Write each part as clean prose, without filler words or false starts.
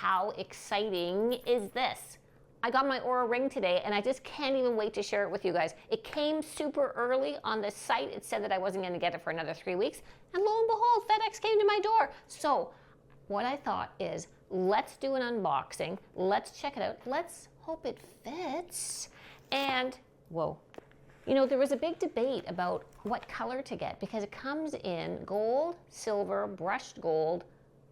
how exciting is this? I got my Oura Ring today and I just can't even wait to share it with you guys. It came super early on the site. It said that I wasn't gonna get it for another 3 weeks. And lo and behold, FedEx came to my door. So what I thought is, let's do an unboxing. Let's check it out. Let's hope it fits. And, whoa. You know, there was a big debate about what color to get because it comes in gold, silver, brushed gold,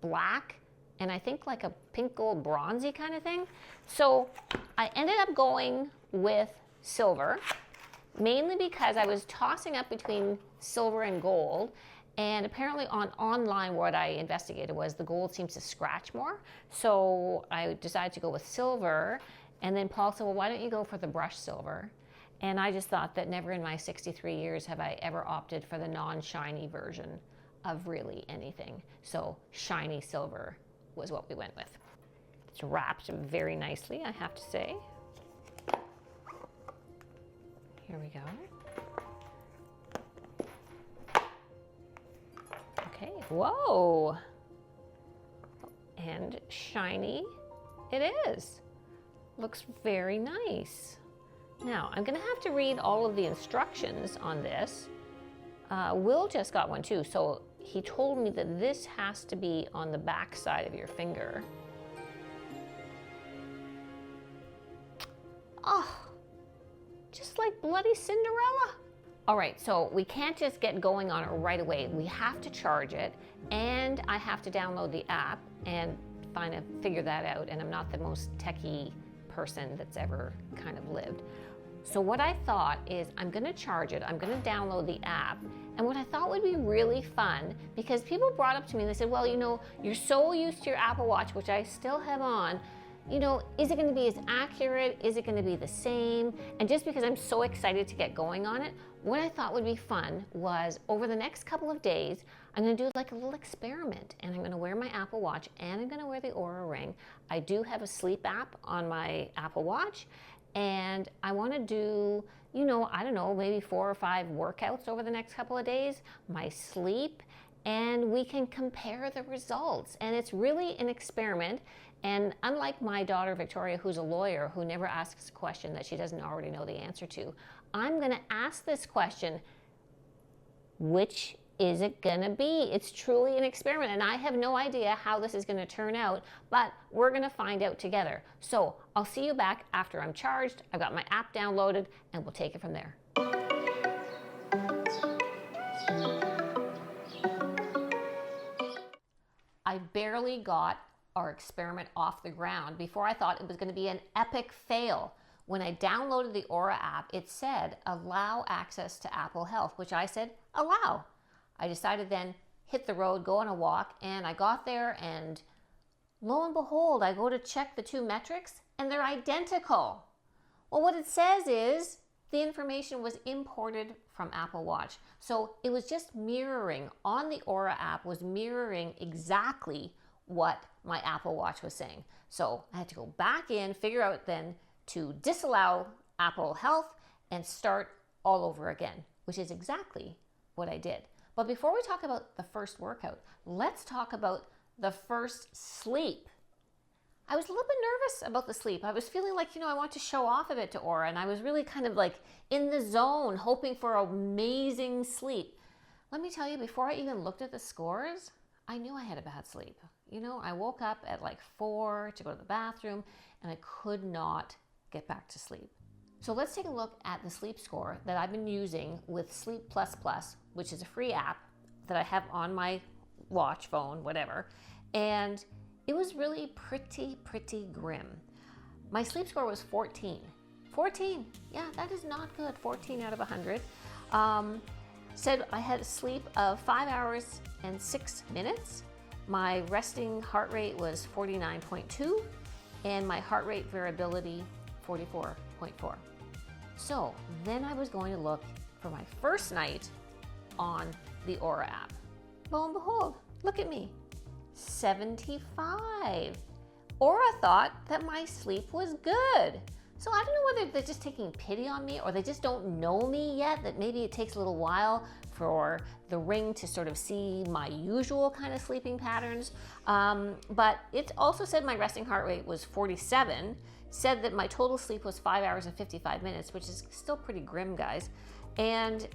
black, and I think like a pink gold bronzy kind of thing. So I ended up going with silver, mainly because I was tossing up between silver and gold. And apparently online what I investigated was the gold seems to scratch more. So I decided to go with silver. And then Paul said, well, why don't you go for the brushed silver? And I just thought that never in my 63 years have I ever opted for the non-shiny version of really anything. So shiny silver was what we went with. It's wrapped very nicely, I have to say. Here we go. Okay, whoa. And shiny it is. Looks very nice. Now, I'm gonna have to read all of the instructions on this. Will just got one too, so he told me that this has to be on the back side of your finger. Oh, just like bloody Cinderella. All right, so we can't just get going on it right away. We have to charge it, and I have to download the app and figure that out, and I'm not the most techie person that's ever kind of lived. So what I thought is I'm gonna charge it, I'm gonna download the app, and what I thought would be really fun, because people brought up to me and they said, well, you know, you're so used to your Apple Watch, which I still have on, you know, is it gonna be as accurate? Is it gonna be the same? And just because I'm so excited to get going on it, what I thought would be fun was over the next couple of days, I'm gonna do like a little experiment, and I'm gonna wear my Apple Watch and I'm gonna wear the Oura Ring. I do have a sleep app on my Apple Watch, and I wanna do, you know, I don't know, maybe 4 or 5 workouts over the next couple of days, my sleep, and we can compare the results. And it's really an experiment. And unlike my daughter, Victoria, who's a lawyer, who never asks a question that she doesn't already know the answer to, I'm gonna ask this question, which is it gonna be? It's truly an experiment, and I have no idea how this is gonna turn out, but we're gonna find out together. So I'll see you back after I'm charged, I've got my app downloaded, and we'll take it from there. I barely got our experiment off the ground before I thought it was gonna be an epic fail. When I downloaded the Oura app, it said, allow access to Apple Health, which I said, allow. I decided then, hit the road, go on a walk, and I got there, and lo and behold, I go to check the 2 metrics, and they're identical. Well, what it says is, the information was imported from Apple Watch. So it was just mirroring, on the Oura app, was mirroring exactly what my Apple Watch was saying. So I had to go back in, figure out then to disallow Apple Health and start all over again, which is exactly what I did. But before we talk about the first workout, let's talk about the first sleep. I was a little bit nervous about the sleep. I was feeling like, you know, I want to show off a bit to Oura, and I was really kind of like in the zone, hoping for amazing sleep. Let me tell you, before I even looked at the scores, I knew I had a bad sleep. You know, I woke up at like 4 to go to the bathroom, and I could not get back to sleep. So let's take a look at the sleep score that I've been using with Sleep Plus Plus, which is a free app that I have on my watch, phone, whatever. And it was really pretty grim. My sleep score was 14. 14, yeah, that is not good. 14 out of 100. Said I had a sleep of 5 hours and 6 minutes. My resting heart rate was 49.2, and my heart rate variability 44.4. So then I was going to look for my first night on the Oura app. Lo and behold, look at me, 75. Oura thought that my sleep was good. So I don't know whether they're just taking pity on me or they just don't know me yet, that maybe it takes a little while for the Ring to sort of see my usual kind of sleeping patterns. But it also said my resting heart rate was 47, said that my total sleep was 5 hours and 55 minutes, which is still pretty grim, guys. And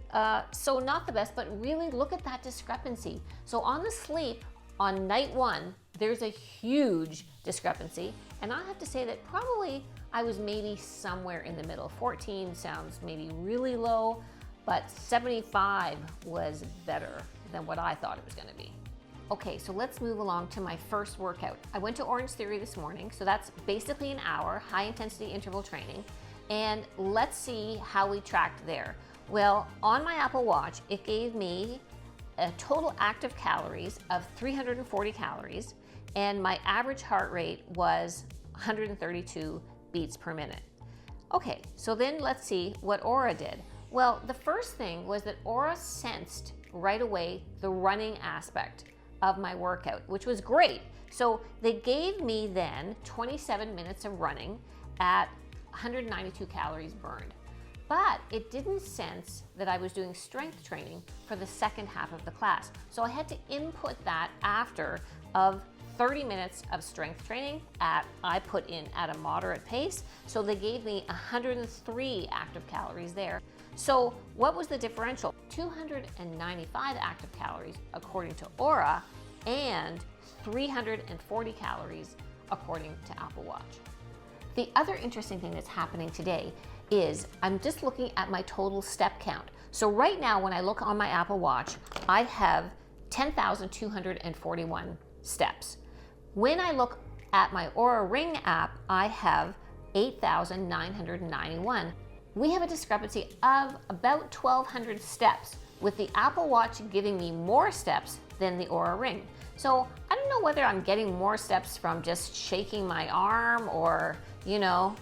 so not the best, but really look at that discrepancy. So on the sleep, on night 1, there's a huge discrepancy. And I have to say that probably I was maybe somewhere in the middle. 14 sounds maybe really low, but 75 was better than what I thought it was gonna be. Okay, so let's move along to my first workout. I went to Orange Theory this morning, so that's basically an hour, high intensity interval training. And let's see how we tracked there. Well, on my Apple Watch, it gave me a total active calories of 340 calories, and my average heart rate was 132 beats per minute. Okay, so then let's see what Oura did. Well, the first thing was that Oura sensed right away the running aspect of my workout, which was great. So they gave me then 27 minutes of running at 192 calories burned. But it didn't sense that I was doing strength training for the second half of the class. So I had to input that after of 30 minutes of strength training I put in at a moderate pace. So they gave me 103 active calories there. So what was the differential? 295 active calories according to Oura and 340 calories according to Apple Watch. The other interesting thing that's happening today is I'm just looking at my total step count. So right now when I look on my Apple Watch, I have 10,241 steps. When I look at my Oura Ring app, I have 8,991. We have a discrepancy of about 1,200 steps, with the Apple Watch giving me more steps than the Oura Ring. So I don't know whether I'm getting more steps from just shaking my arm or, you know,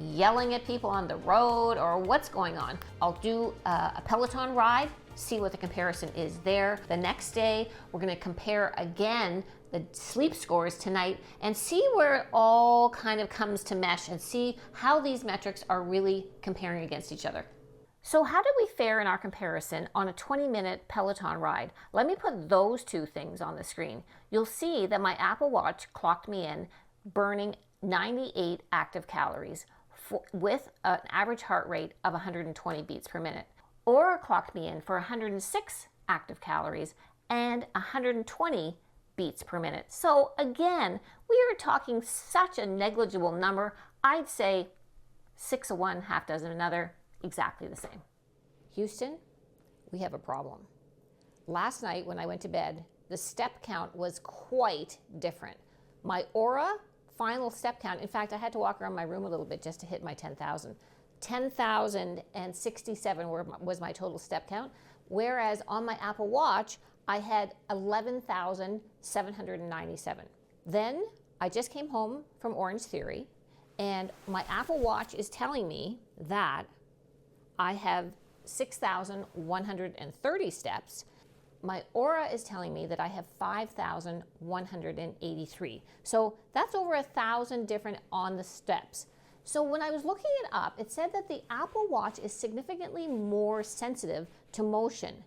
yelling at people on the road or what's going on. I'll do a Peloton ride, see what the comparison is there. The next day, we're gonna compare again the sleep scores tonight and see where it all kind of comes to mesh and see how these metrics are really comparing against each other. So how did we fare in our comparison on a 20-minute Peloton ride? Let me put those two things on the screen. You'll see that my Apple Watch clocked me in burning 98 active calories with an average heart rate of 120 beats per minute. Oura clocked me in for 106 active calories and 120 beats per minute. So again, we are talking such a negligible number. I'd say 6 of one, half dozen another, exactly the same. Houston, we have a problem. Last night when I went to bed, the step count was quite different. My Oura final step count, in fact, I had to walk around my room a little bit just to hit my 10,000. 10,067 was my total step count, whereas on my Apple Watch, I had 11,797. Then I just came home from Orange Theory, and my Apple Watch is telling me that I have 6,130 steps. My Oura is telling me that I have 5,183. So that's over 1,000 different on the steps. So when I was looking it up, it said that the Apple Watch is significantly more sensitive to motion.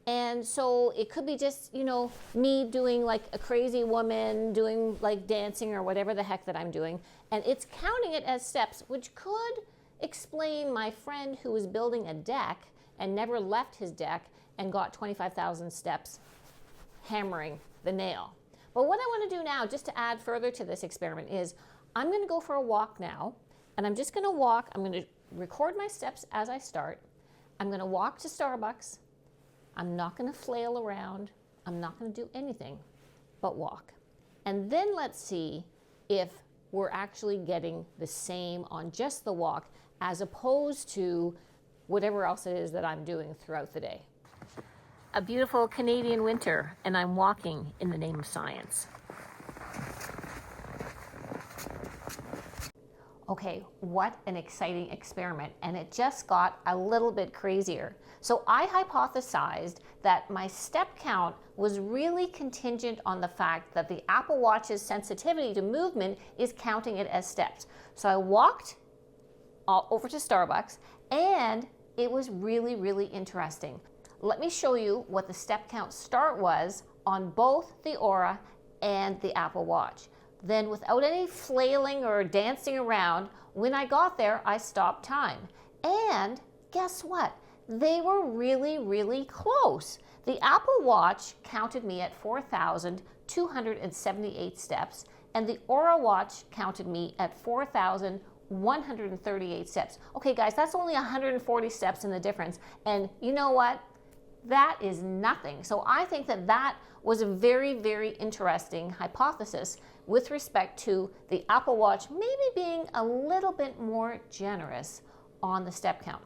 And so it could be just, you know, me doing like a crazy woman, doing like dancing or whatever the heck that I'm doing. And it's counting it as steps, which could explain my friend who was building a deck and never left his deck and got 25,000 steps hammering the nail. But what I want to do now, just to add further to this experiment, is I'm going to go for a walk now, and I'm just going to walk. I'm going to record my steps as I start. I'm going to walk to Starbucks. I'm not going to flail around. I'm not going to do anything but walk. And then let's see if we're actually getting the same on just the walk as opposed to whatever else it is that I'm doing throughout the day. A beautiful Canadian winter, and I'm walking in the name of science. Okay, what an exciting experiment, and it just got a little bit crazier. So I hypothesized that my step count was really contingent on the fact that the Apple Watch's sensitivity to movement is counting it as steps. So I walked over to Starbucks, and it was really, really interesting. Let me show you what the step count start was on both the Oura and the Apple Watch. Then, without any flailing or dancing around, when I got there, I stopped time. And guess what? They were really, really close. The Apple Watch counted me at 4,278 steps, and the Oura Watch counted me at 4,138 steps. Okay, guys, that's only 140 steps in the difference. And you know what? That is nothing. So I think that that was a very, very interesting hypothesis with respect to the Apple Watch maybe being a little bit more generous on the step count.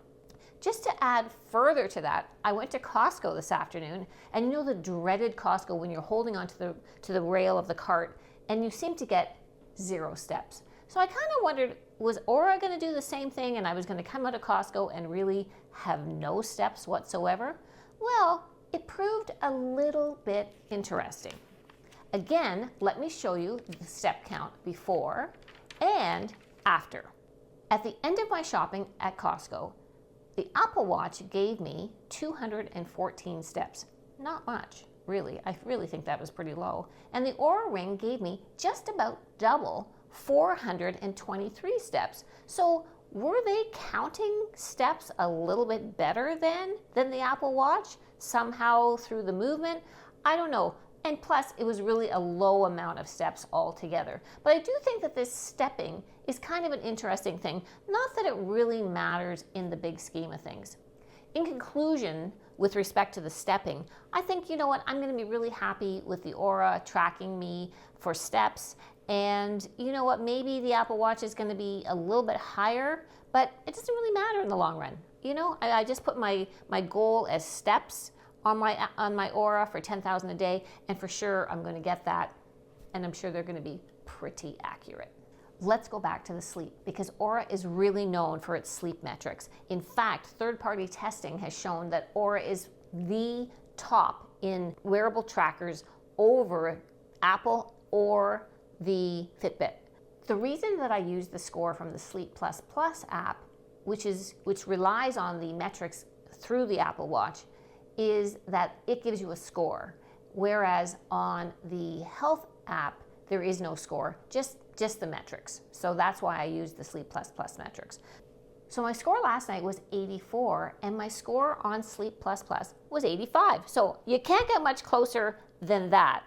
Just to add further to that, I went to Costco this afternoon, and you know the dreaded Costco when you're holding onto the rail of the cart and you seem to get 0 steps. So I kind of wondered, was Oura going to do the same thing and I was going to come out of Costco and really have no steps whatsoever? Well, it proved a little bit interesting. Again, let me show you the step count before and after. At the end of my shopping at Costco, the Apple Watch gave me 214 steps. Not much, really. I really think that was pretty low. And the Oura Ring gave me just about double, 423 steps. So were they counting steps a little bit better than the Apple Watch? Somehow through the movement? I don't know. And plus, it was really a low amount of steps altogether. But I do think that this stepping is kind of an interesting thing. Not that it really matters in the big scheme of things. In conclusion, with respect to the stepping, I think, you know what, I'm going to be really happy with the Oura tracking me for steps. And you know what, maybe the Apple Watch is going to be a little bit higher, but it doesn't really matter in the long run. You know, I just put my goal as steps on my Oura for 10,000 a day, and for sure I'm going to get that, and I'm sure they're going to be pretty accurate. Let's go back to the sleep, because Oura is really known for its sleep metrics. In fact, third-party testing has shown that Oura is the top in wearable trackers over Apple or the Fitbit. The reason that I use the score from the Sleep Plus Plus app, which relies on the metrics through the Apple Watch, is that it gives you a score, whereas on the Health app there is no score, just the metrics. So that's why I use the Sleep Plus Plus metrics. So my score last night was 84, and my score on Sleep Plus Plus was 85. So you can't get much closer than that.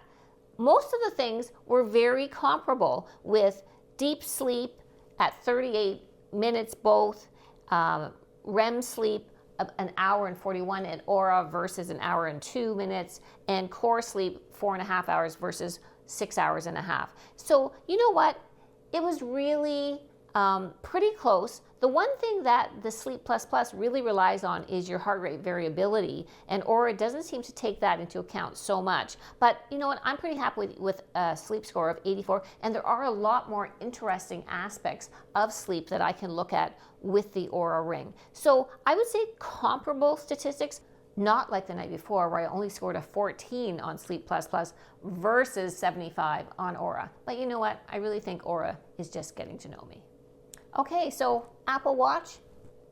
Most of the things were very comparable, with deep sleep at 38 minutes both, REM sleep an hour and 41 at Oura versus an hour and 2 minutes, and core sleep 4.5 hours versus 6 hours and a half. So you know what? It was really pretty close. The one thing that the Sleep Plus Plus really relies on is your heart rate variability, and Oura doesn't seem to take that into account so much. But you know what? I'm pretty happy with a sleep score of 84, and there are a lot more interesting aspects of sleep that I can look at with the Oura Ring. So I would say comparable statistics, not like the night before where I only scored a 14 on Sleep Plus Plus versus 75 on Oura. But you know what? I really think Oura is just getting to know me. Okay, so Apple Watch,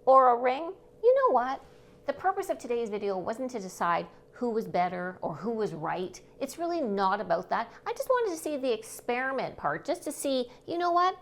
Oura Ring, you know what? The purpose of today's video wasn't to decide who was better or who was right. It's really not about that. I just wanted to see the experiment part, just to see, you know what?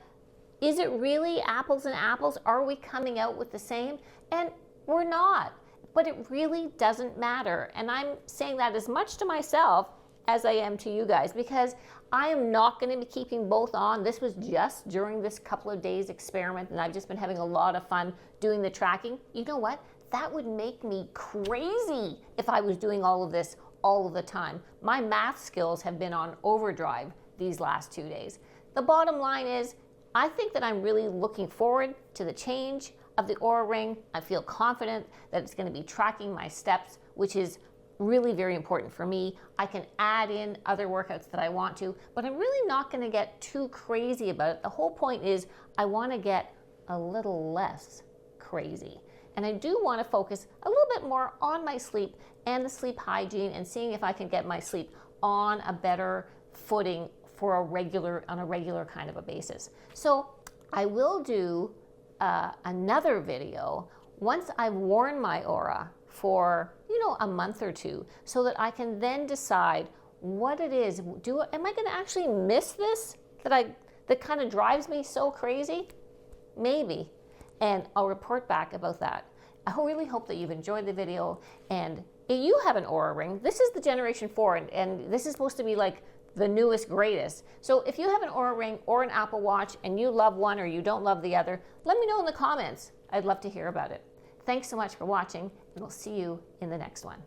Is it really apples and apples? Are we coming out with the same? And we're not, but it really doesn't matter. And I'm saying that as much to myself as I am to you guys, because I am not going to be keeping both on. This was just during this couple of days experiment, and I've just been having a lot of fun doing the tracking. You know what? That would make me crazy if I was doing all of this all of the time. My math skills have been on overdrive these last 2 days. The bottom line is, I think that I'm really looking forward to the change of the Oura Ring. I feel confident that it's going to be tracking my steps, which is really very important for me. I can add in other workouts that I want to, but I'm really not going to get too crazy about it. The whole point is I want to get a little less crazy. And I do want to focus a little bit more on my sleep and the sleep hygiene, and seeing if I can get my sleep on a better footing on a regular kind of a basis. So I will do another video once I've worn my Oura for, a month or two, so that I can then decide what it is. Am I going to actually miss this that kind of drives me so crazy? Maybe. And I'll report back about that. I really hope that you've enjoyed the video. And if you have an Oura Ring, this is the Generation 4, and this is supposed to be like the newest, greatest. So if you have an Oura Ring or an Apple Watch and you love one or you don't love the other, let me know in the comments. I'd love to hear about it. Thanks so much for watching, and we'll see you in the next one.